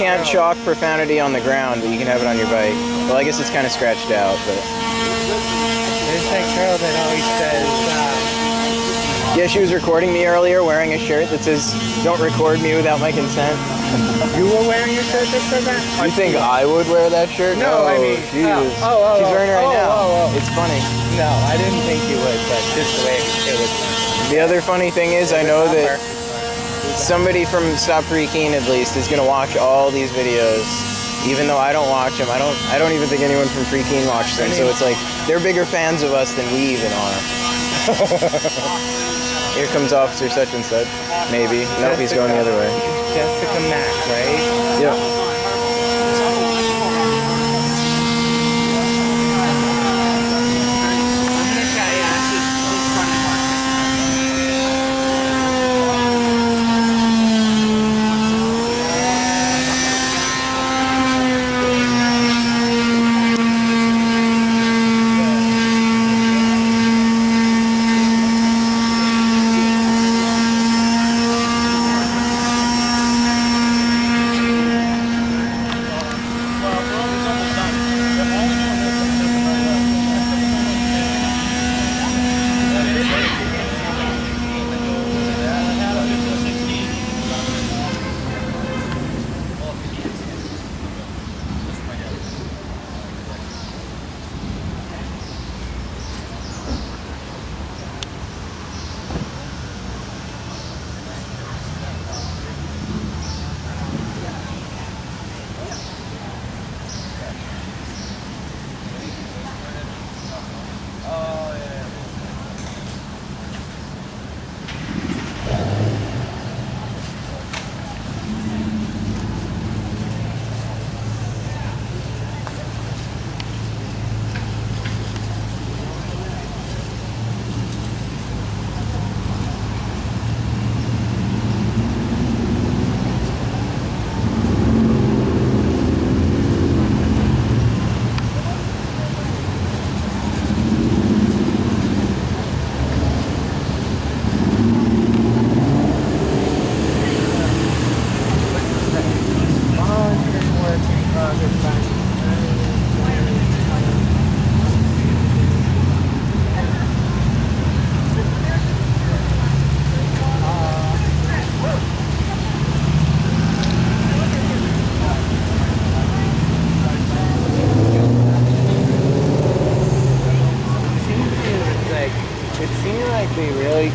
can't chalk profanity on the ground, but you can have it on your bike. Well, I guess it's kind of scratched out, but... There's that girl that always says... Yeah, she was recording me earlier wearing a shirt that says, "Don't record me without my consent." You were wearing a shirt that said that? You think I would wear that shirt? No, I mean... Jesus. She's wearing it right now. It's funny. No, I didn't think you would, but just the way it was... The other funny thing is, I know that somebody from Stop Free Keene, at least, is going to watch all these videos. Even though I don't watch them. I don't even think anyone from Free Keene watches them. So it's like, they're bigger fans of us than we even are. Here comes Officer such and such. Maybe. Nope, he's going the other way. Jessica Mack, right? Yep.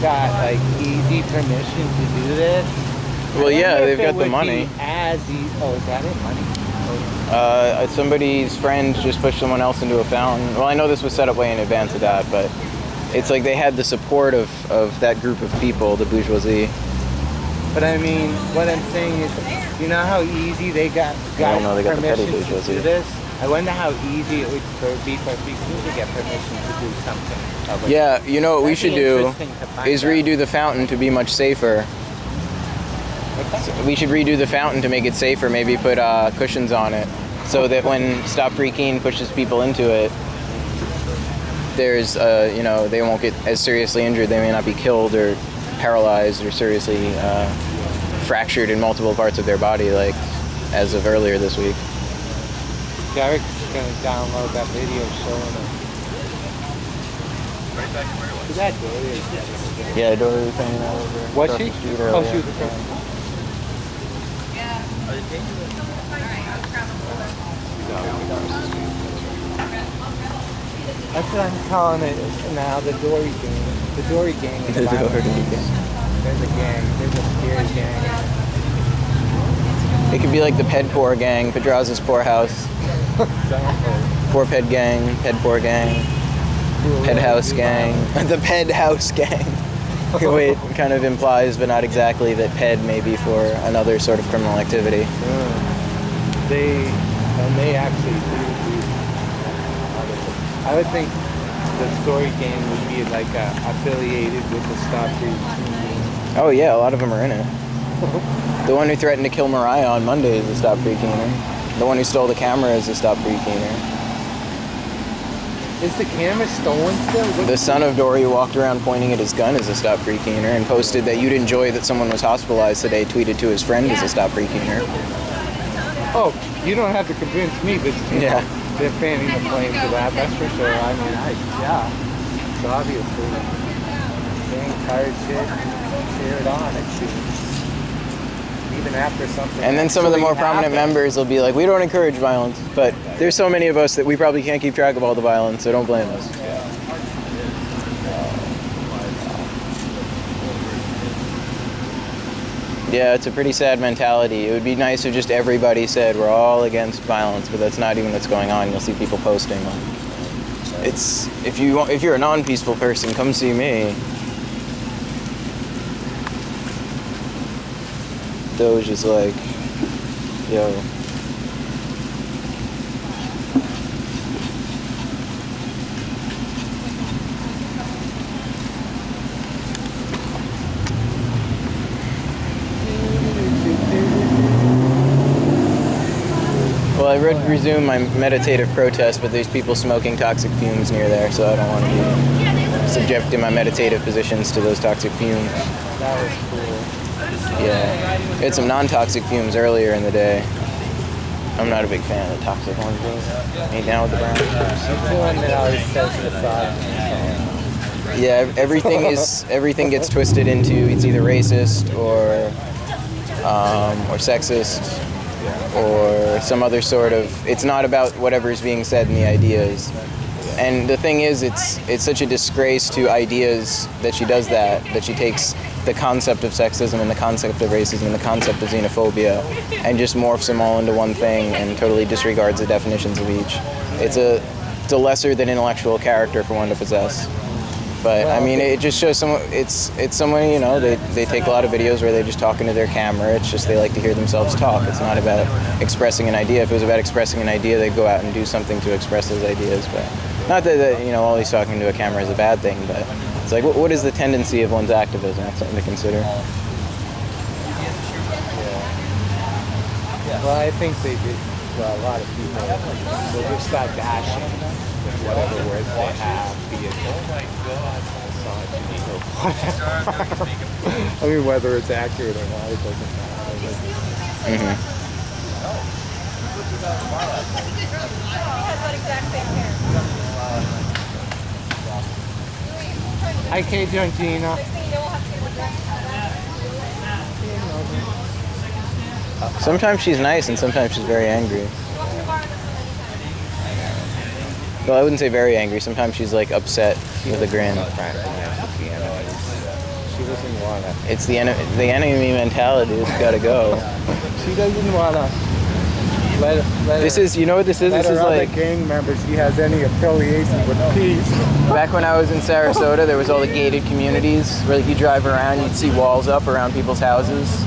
Got like easy permission to do this. Well, yeah, they've got the money. As easy. Oh, is that it? Money? Somebody's friend just pushed someone else into a fountain. Well, I know this was set up way in advance of that, but it's like they had the support of that group of people, the bourgeoisie. But I mean, what I'm saying is, you know how easy they got permission to do this? I wonder how easy it would be for people to get permission to do something. Yeah, you know what we should do is redo the fountain to be much safer. So we should redo the fountain to make it safer, maybe put cushions on it, so that when Stop Free Keene pushes people into it, there's, you know, they won't get as seriously injured. They may not be killed or paralyzed or seriously fractured in multiple parts of their body, like as of earlier this week. Derek's going to download that video showing it. Is that Dory? Yeah, Dory was hanging out over. Was she? Oh, she was across. That's what I'm calling it now, the Dory gang. The Dory gang is the Dory gang. There's a gang. There's a scary gang. It could be like the Pedpoor gang, Pedraza's poorhouse. Poor Ped gang, Pedpoor gang. Ped House gang. The Ped House gang. Wait, kind of implies, but not exactly, that Ped may be for another sort of criminal activity. They actually do. I would think the Story gang would be like affiliated with the Stop Free Keene. Oh yeah, a lot of them are in it. The one who threatened to kill Mariah on Monday is a Stop Free Keener. The one who stole the camera is a Stop Free Keener. Is the camera stolen still? The son of Dory who walked around pointing at his gun is a Stop Free Keener, and posted that you'd enjoy that someone was hospitalized today, tweeted to his friend is a Stop Free Keener. Oh, you don't have to convince me, but Yeah. they're fanning the flames of that. That's for sure. I mean, yeah. So obviously, they encourage it, cheer it on. It seems. Even after something. And then some of the more prominent members will be like, we don't encourage violence, but there's so many of us that we probably can't keep track of all the violence, so don't blame us. Yeah, it's a pretty sad mentality. It would be nice if just everybody said we're all against violence, but that's not even what's going on. You'll see people posting. It's if you're a non-peaceful person, come see me. Doge is like, yo. Well, I would resume my meditative protest, but there's people smoking toxic fumes near there, so I don't want to be subjecting my meditative positions to those toxic fumes. That was cool. Yeah. We had some non-toxic fumes earlier in the day. I'm not a big fan of the toxic ones, though. Ain't down with the brown. That's the one that always says the side. Yeah, everything gets twisted into it's either racist or sexist or some other sort of. It's not about whatever's being said in the ideas. And the thing is, it's such a disgrace to ideas that she does that she takes the concept of sexism and the concept of racism and the concept of xenophobia and just morphs them all into one thing and totally disregards the definitions of each. It's a lesser than intellectual character for one to possess. But I mean, it just shows someone. It's someone, you know. They take a lot of videos where they just talk into their camera. It's just they like to hear themselves talk. It's not about expressing an idea. If it was about expressing an idea, they'd go out and do something to express those ideas. But not that you know, always talking to a camera is a bad thing. But it's like, what is the tendency of one's activism? That's something to consider. Well, I think they did. Well, a lot of people will just start bashing whatever words they have, be it I mean, whether it's accurate or not, it doesn't matter. Mm-hmm. Hi, Kate, Gina. Sometimes she's nice and sometimes she's very angry. Well, I wouldn't say very angry. Sometimes she's like upset with a grin. She doesn't wanna. It's the enemy mentality. It's gotta go. She doesn't wanna. Let this is, you know what this is? Let This is her like other gang members. She has any affiliation with peace. back when I was in Sarasota. There was all the gated communities where like, you drive around, you'd see walls up around people's houses.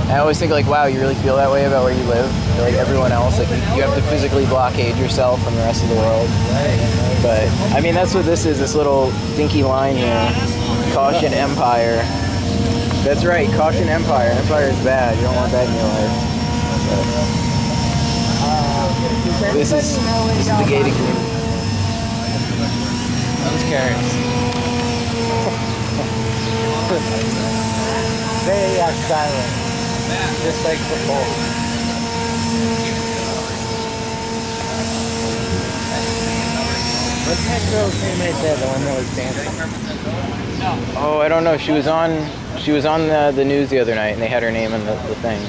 I always think like, wow, you really feel that way about where you live? You're like everyone else, like you have to physically blockade yourself from the rest of the world. But I mean, that's what this is. This little dinky line here. Caution Empire. That's right, caution Empire. Empire is bad. You don't want that in your life. This is the gated community. Who's curious? They are silent, just like before. What's that girl's name right there? The one that was dancing. Oh, I don't know. She was on the news the other night, and they had her name in the thing.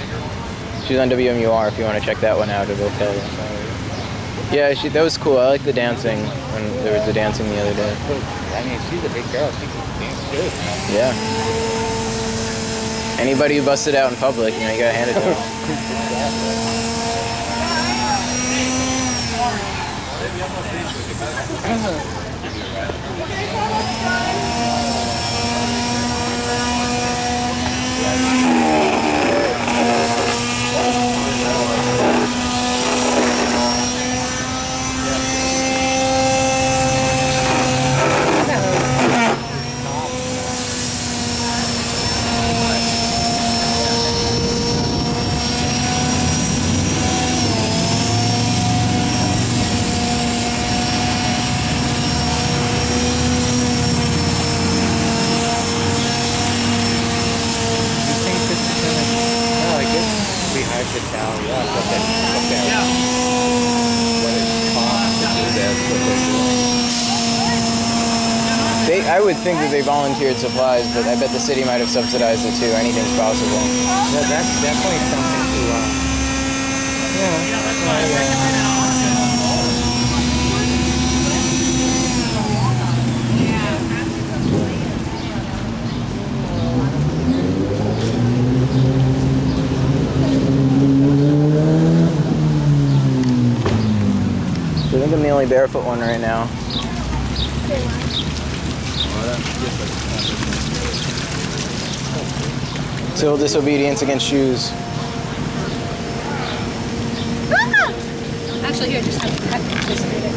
She was on WMUR. If you want to check that one out, it'll tell you. Yeah, that was cool. I like the dancing when there was the dancing the other day. I mean, she's a big girl. She can dance good. Yeah. Anybody who busted out in public, you know, you gotta hand it to them. I guess it'd be hard to tell. Yeah, I would think that they volunteered supplies, but I bet the city might have subsidized it too. Anything's possible. Yeah, that's definitely something to, I think I'm the only barefoot one right now. Civil disobedience against shoes. Actually, here, just have this read it.